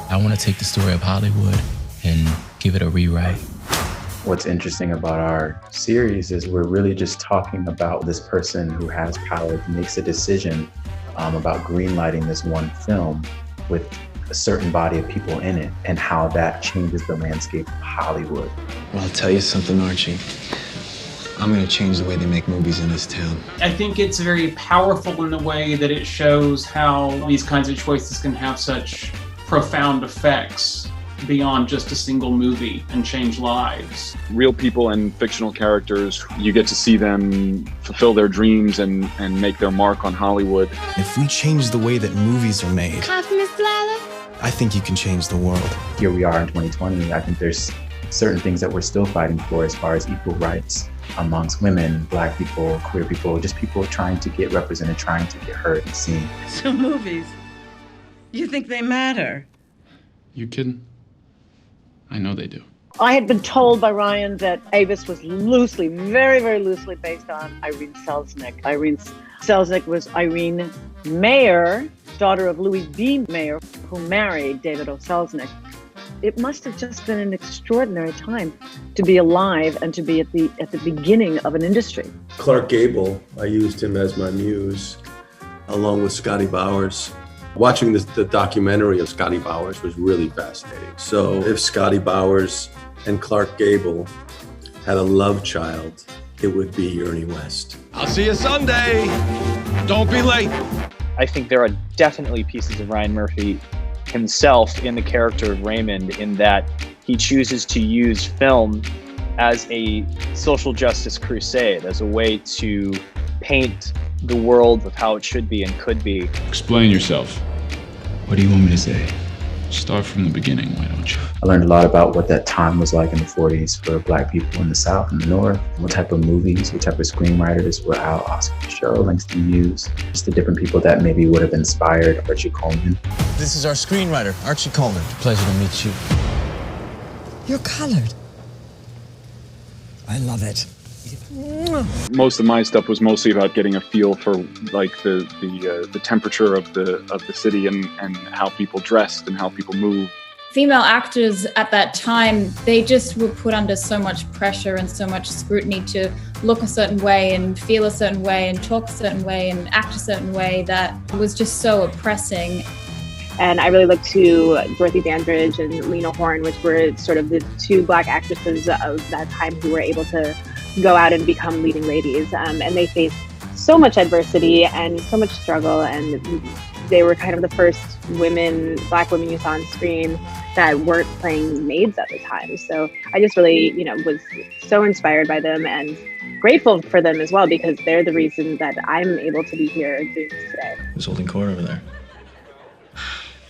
I want to take the story of Hollywood and give it a rewrite. What's interesting about our series is we're really just talking about this person who has power, who makes a decision about greenlighting this one film with a certain body of people in it and how that changes the landscape of Hollywood. Well, I'll tell you something, Archie. I'm going to change the way they make movies in this town. I think it's very powerful in the way that it shows how these kinds of choices can have such profound effects beyond just a single movie and change lives. Real people and fictional characters, you get to see them fulfill their dreams and make their mark on Hollywood. If we change the way that movies are made, I think you can change the world. Here we are in 2020. I think there's certain things that we're still fighting for as far as equal rights amongst women, Black people, queer people, just people trying to get represented, trying to get heard and seen. So movies, you think they matter? You kidding? I know they do. I had been told by Ryan that Avis was loosely, very, very loosely based on Irene Selznick. Irene Selznick was Irene Mayer, daughter of Louis B. Mayer, who married David O. Selznick. It must have just been an extraordinary time to be alive and to be at the beginning of an industry. Clark Gable, I used him as my muse, along with Scotty Bowers. Watching the documentary of Scotty Bowers was really fascinating. So if Scotty Bowers and Clark Gable had a love child, it would be Ernie West. I'll see you Sunday. Don't be late. I think there are definitely pieces of Ryan Murphy himself in the character of Raymond, in that he chooses to use film as a social justice crusade, as a way to paint the world of how it should be and could be. Explain yourself. What do you want me to say? Start from the beginning, why don't you? I learned a lot about what that time was like in the 40s for Black people in the South and the North, what type of movies, what type of screenwriters were out, Oscar Show, Langston Hughes, just the different people that maybe would have inspired Archie Coleman. This is our screenwriter, Archie Coleman. Pleasure to meet you. You're colored. I love it. Most of my stuff was mostly about getting a feel for like the temperature of the city and how people dressed and how people moved. Female actors at that time, they just were put under so much pressure and so much scrutiny to look a certain way and feel a certain way and talk a certain way and act a certain way that was just so oppressing. And I really looked to Dorothy Dandridge and Lena Horne, which were sort of the two Black actresses of that time who were able to go out and become leading ladies. And they faced so much adversity and so much struggle. And they were kind of the first Black women you saw on screen that weren't playing maids at the time. So I just really, was so inspired by them and grateful for them as well, because they're the reason that I'm able to be here doing this today. Who's holding court over there?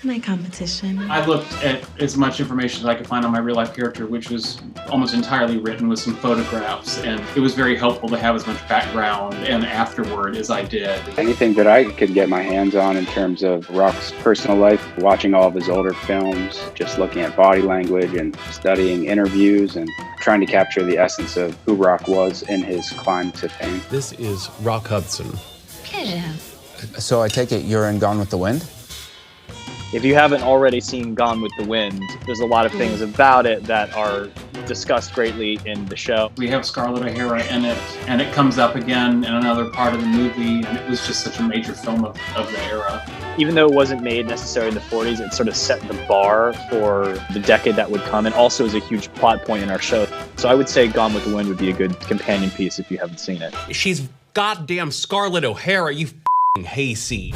My competition. I looked at as much information as I could find on my real life character, which was almost entirely written with some photographs, and it was very helpful to have as much background and afterward as I did. Anything that I could get my hands on in terms of Rock's personal life, watching all of his older films, just looking at body language and studying interviews and trying to capture the essence of who Rock was in his climb to fame. This is Rock Hudson. Pleasure. So I take it you're in Gone with the Wind? If you haven't already seen Gone with the Wind, there's a lot of things about it that are discussed greatly in the show. We have Scarlett O'Hara in it, and it comes up again in another part of the movie, and it was just such a major film of the era. Even though it wasn't made necessarily in the 40s, it sort of set the bar for the decade that would come, and also is a huge plot point in our show. So I would say Gone with the Wind would be a good companion piece if you haven't seen it. She's goddamn Scarlett O'Hara, you f***ing hayseed.